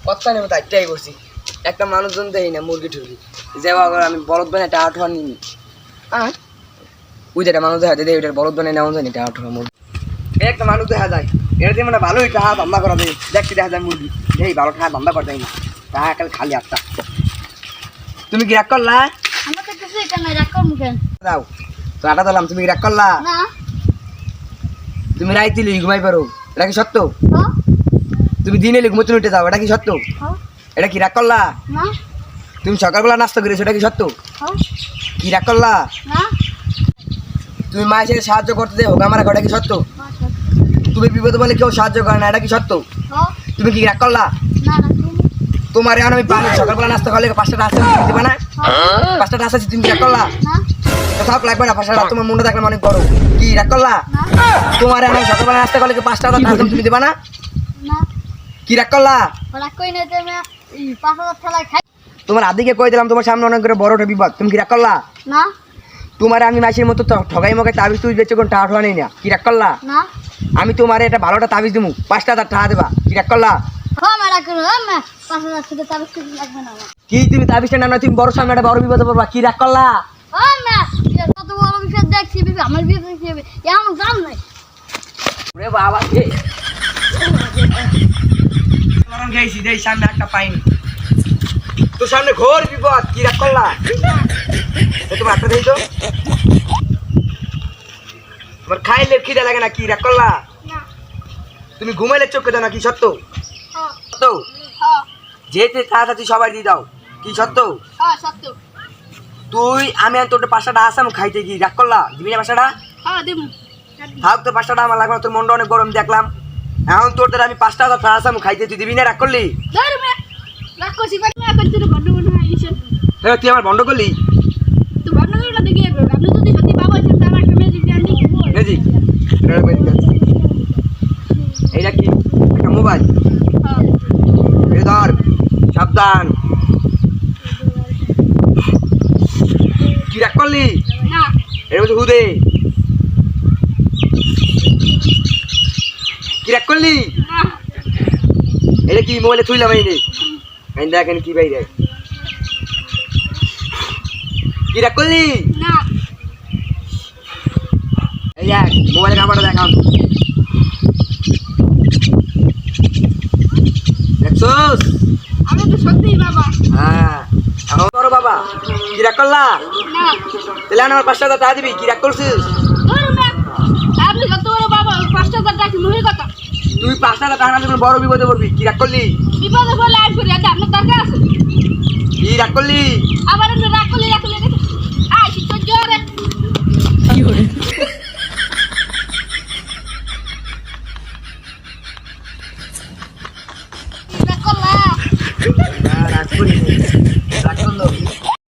কথা নেই তাই একটাই করছি একটা মানুষজন দেই না মুরগি ঠুরগি যে আমি বলদ বানাই এটা 8 নিনি ওই যেটা মানুষ দেখা যায় ওইটার বলদ বানাই নেওয়া যায় না এটা 8 মুরগি একটা মানুষ দেখা যায় এটা দিয়ে মানে ভালোই টাকা ধান্দা করা যায় দেখতে দেখা যায় মুরগি এই ভালো টাকা ধান্দা করা যায় না টাকা কাল খালি আটটা তুমি কি রাগ করলা আমরা তো কিছু এখানে রাগ করব কেন দাও তো আটা দিলাম তুমি কি রাগ করলা না তুমি রাইতে লিয়ে ঘুমাই পারো এটা কি সত্য হ্যাঁ তুমি দিনে লিয়ে ঘুমোতে উঠে যাও এটা কি সত্য হ্যাঁ এটা কি রাগ করলা না তুমি সকালবেলা নাস্তা করেছো এটা কি সত্য হ্যাঁ কি রাগ করলা না তুমি মায়ের সাথে সাহায্য করতে দেও হোক আমার এটা কি সত্য তুমি বিপদে বলে কেউ সাহায্য করে না এটা কি সত্য হ্যাঁ তুমি কি রাগ করলা না রাখুন তোমার এখন আমি পানি সকালবেলা নাস্তা করলে 5টা রাস্তা দিবা না 5টা রাস্তা তুমি কি রাগ করলা না সব লাগবে না 5টা তোমার মনটা দেখলাম অনেক বড় কি রাগ করলা না তোমার এখন সকালবেলা নাস্তা করলে 5টা রাস্তা তুমি দিবা না না কি রাগ করলা রাগ কই না তুমি 5000 ঠেলা খাই তোমার আদিকে কই দিলাম তোমার সামনে অনেক করে বড় একটা বিপদ তুমি কি রাগ করলা না তোমার আমি মাসের মতো ঠগাই মগাই তাবিজ তুই বেচে কোন টাকা নেই না কি রাগ করলা না আমি তোমার এটা ভালোটা তাবিজ দিমু 5টা টাকা দেবা কি রাগ করলা হ্যাঁ মারা করো মা 5000 থেকে তাবিজ কিছু লাগবে না কি তুমি তাবিজটা না তুমি বড় সামনে একটা বড় বিপদে পড়বা কি রাগ করলা হ্যাঁ মা কত বড় বিষয় দেখছি বিবি আমার বিয়ে দেখছি এমন জান নাই ওরে বাবা এ মরণ গাইছি দেই সামনে একটা পাইনি তো সামনে ঘোর বিপদ কি রাগ করলা তুমি একটা দেই তো তোমার খাইলে খিদা লাগে না কি রাগ করলা না তুমি ঘুমাইলে চোখে দাও না কি সত্য হ্যাঁ সত্য হ্যাঁ যেতে তাড়াতাড়ি সবাই দিয়ে দাও কি সত্য হ্যাঁ সত্য তুই আমি আর তোর 5টা আসাম খাইতে কি রাগ করলা দিবি না 5টা হ্যাঁ দেবো থাক তো 5টা আমার লাগবে না তোর মনটা অনেক গরম দেখলাম এখন তোর দ্বারা আমি 5টা আসাম খাইতে তুই দিবি না রাগ করলি ধর মে রাগ করছি বাট না করতে তো বন্ধ বন্ধ আইছেন হ্যাঁ তুই আমার বন্ধ করলি তো বন্ধ করে দেখি আপনি যদি সত্যি বাবা আছেন তাহলে একটা ম্যাজিক দিয়ে আনি ম্যাজিক এইটা কি একটা মোবাইল হ্যাঁ এই ধর সাবধান কি রাগ করলি না এর মধ্যে হুদে কি রাগ করলি না এটা কি মোবাইলে থুইলাম এই রে এই দেখেন কি ভাই রে কি রাগ করলি না এই দেখ মোবাইলের নাম্বারটা দেখান দেখছোস আমি তো সত্যি বাবা হ্যাঁ এখন করো বাবা কি রাগ করলা না তাহলে আমার 5টা টাকা দিবি কি রাগ করছিস ধর মে আপনি কত বড় বাবা 5000 টাকা মুহির কথা তুই 5টা টাকা না দিলে বড় বিপদে পড়বি কি রাগ করলি বিপদে পড়লে আইন করি এটা আপনার দরকার আছে কি রাগ করলি আবার আপনি রাগ করলে আই তো জোরে কি হরে রাগ করলা রাগ করিনি